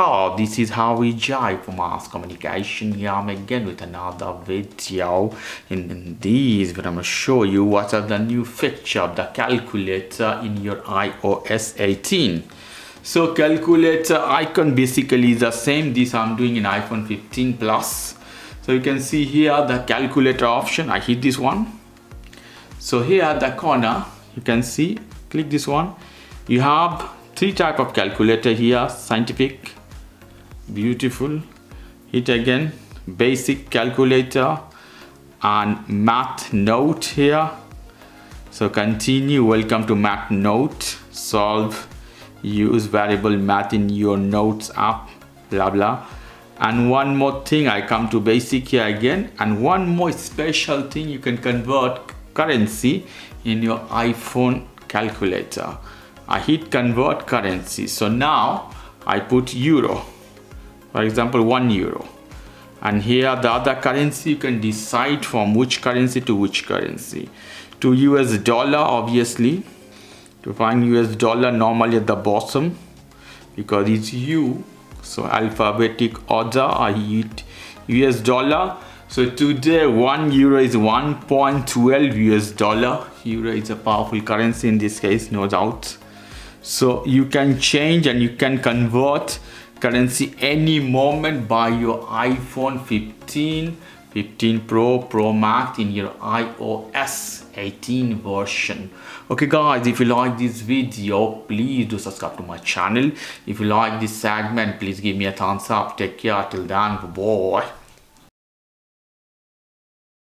So this is how we jive for mass communication. Here I'm again with another video. In this, I'm going to show you what are the new features of the calculator in your iOS 18. So calculator icon basically is the same. This I'm doing in iPhone 15 Plus. So you can see here the calculator option. I hit this one. So here at the corner, you can see, click this one. You have three type of calculator here: scientific, beautiful, hit again, basic calculator, and math note here. So continue, welcome to math note, solve, use variable math in your notes app, blah blah. And one more thing, I come to basic here again, and one more special thing, you can convert currency in your iPhone calculator. I hit convert currency. So now I put euro, for example, €1. And here the other currency, you can decide from which currency to which currency. To US dollar, obviously. To find US dollar, normally at the bottom, because it's U. So alphabetic order, I hit US dollar. So today €1 is 1.12 US dollar. Euro is a powerful currency in this case, no doubt. So you can change and you can convert currency any moment by your iPhone 15, 15 Pro, Pro Max in your iOS 18 version. Okay guys, if you like this video, please do subscribe to my channel. If you like this segment, please give me a thumbs up. Take care till then, bye.